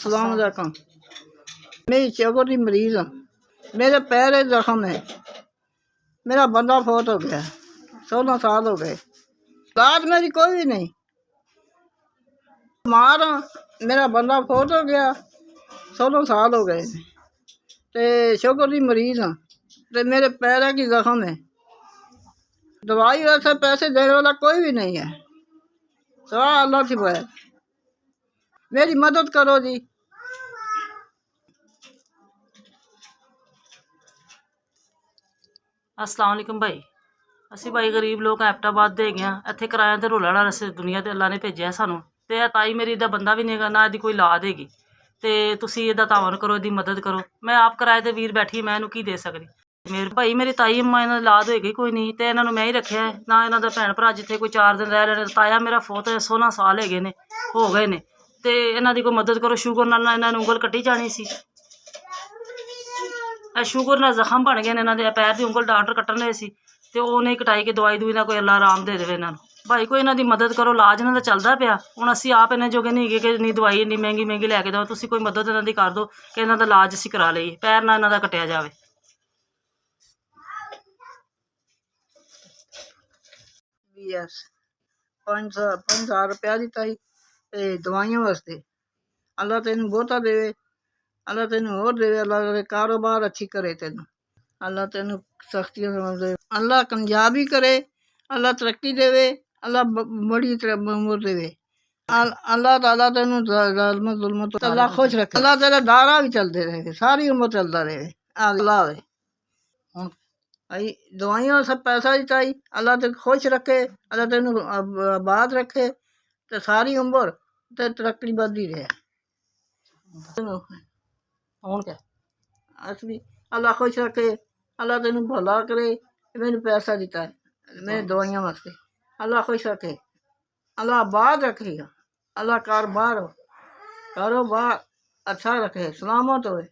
अस्सलाम वालेकुम। मैं शुगर की मरीज़ हूँ। मेरे पैर जख्म है। मेरा बंदा फौत हो गया, 16 साल हो गए। इलाज मेरी कोई भी नहीं। बीमार हाँ, मेरा बंदा फौत हो गया, 16 साल हो गए। ते शुगर की मरीज़ हाँ, ते मेरे पैर की जख्म है। दवाई वैसे पैसे देने वाला कोई भी नहीं है, सिवाय अल्लाह की बगैर। मेरी मदद करो जी। अस्सलाम वालेकुम भाई। ਅਸੀਂ ਭਾਈ ਗਰੀਬ ਲੋਕ ਐਪਟਾਬਾਦ ਦੇ ਹੈਗੇ ਹਾਂ। ਇੱਥੇ ਕਿਰਾਇਆ ਤੇ ਰੋਲਾ ਨਾਲ ਅਸੀਂ ਦੁਨੀਆ ਤੇ ਅੱਲਾ ਨੇ ਭੇਜਿਆ ਸਾਨੂੰ। ਤੇ ਇਹ ਤਾਈ ਮੇਰੀ ਦਾ ਬੰਦਾ ਵੀ ਨਹੀਂ ਹੈਗਾ, ਨਾ ਇਹਦੀ ਕੋਈ ਔਲਾਦ ਹੈਗੀ। ਤੇ ਤੁਸੀਂ ਇਹਦਾ ਤਾਵਨ ਕਰੋ, ਇਹਦੀ ਮਦਦ ਕਰੋ। ਮੈਂ ਆਪ ਕਿਰਾਏ ਤੇ ਵੀਰ ਬੈਠੀ, ਮੈਂ ਇਹਨੂੰ ਕੀ ਦੇ ਸਕਦੀ। ਮੇਰੇ ਭਾਈ ਮੇਰੀ ਤਾਈ ਅੰਮਾ ਇਹਨਾਂ ਦੀ ਔਲਾਦ ਹੋਏਗੀ ਕੋਈ ਨਹੀਂ, ਤੇ ਇਹਨਾਂ ਨੂੰ ਮੈਂ ਹੀ ਰੱਖਿਆ ਨਾ। ਇਹਨਾਂ ਦਾ ਭੈਣ ਭਰਾ ਜਿੱਥੇ ਕੋਈ 4 ਦਿਨ ਰਹਿ ਲੈਣ। ਤਾਇਆ ਮੇਰਾ ਫੌਤ ਹੈ, 16 ਸਾਲ ਹੈਗੇ ਨੇ, ਹੋ ਗਏ ਨੇ। ਤੇ ਇਹਨਾਂ ਦੀ ਕੋਈ ਮਦਦ ਕਰੋ। ਸ਼ੂਗਰ ਨਾਲ ਇਹਨਾਂ ਨੂੰ ਉਂਗਲ ਕੱਟੀ ਜਾਣੀ ਸੀ। ਇਹ ਸ਼ੂਗਰ ਨਾਲ ਜ਼ਖਮ ਬਣ ਗਏ ਨੇ ਇਹਨਾਂ ਦੇ। ਪੈਰ ਦੀ ਉਂਗਲ ਡਾਕਟਰ ਕੱਟਣ ਰਹੇ ਸੀ, ਤੇ ਉਹ ਨਹੀਂ ਕਟਾਈ ਕੇ ਦਵਾਈ ਦੂਈ ਨਾਲ ਕੋਈ ਅੱਲਾ ਆਰਾਮ ਦੇ ਦੇਵੇ ਇਹਨਾਂ ਨੂੰ। ਭਾਈ ਕੋਈ ਇਹਨਾਂ ਦੀ ਮਦਦ ਕਰੋ। ਇਲਾਜ ਇਹਨਾਂ ਦਾ ਚੱਲਦਾ ਪਿਆ। ਹੁਣ ਅਸੀਂ ਆਪ ਇਹਨਾਂ ਜੋਗੇ ਨਹੀਂ ਹੈਗੇ ਕਿ ਇੰਨੀ ਦਵਾਈ ਇੰਨੀ ਮਹਿੰਗੀ ਮਹਿੰਗੀ ਲੈ ਕੇ ਦੇਵਾਂ। ਤੁਸੀਂ ਕੋਈ ਮਦਦ ਇਹਨਾਂ ਦੀ ਕਰ ਦਿਓ ਕਿ ਇਹਨਾਂ ਦਾ ਇਲਾਜ ਅਸੀਂ ਕਰਾ ਲਈਏ, ਪੈਰ ਨਾ ਇਹਨਾਂ ਦਾ ਕੱਟਿਆ ਜਾਵੇ। BS 5,000 रुपया दिता ही ते दवाइयां वास्ते। अल्लाह तेन बहुता देवे, अल्लाह तेन होर देवे, अल्लाह तेरे कारोबार अच्छी करे, तेन अल्लाह तेन सख्तियां दे, अल्लाह कामयाबी करे, अल्लाह तरक्की देवे, अल्लाह बड़ी उम्र देवे। अल्लाह ताला तेन जुल्म तो अल्लाह खुश रखे। अल्लाह तेरे दारा भी चलते रहे, सारी उम्र चलता रहे। अल्लाह हुण आई दवाइयां सब पैसा ही चाहिए। अल्लाह ते खुश रखे, अल्लाह तेन आबाद रखे, ते सारी उम्र ते तरक्की बढ़ती रहे। हूँ क्या अस भी अल्लाह खुश रखे, अल्लाह तेन भला करे। मैंने पैसा दिता है मेरे दवाइयां वास्ते। अल्लाह खुश रखे, अल्लाह आबाद रखे, अल्लाह कारोबार अच्छा रखे, सलामत होए।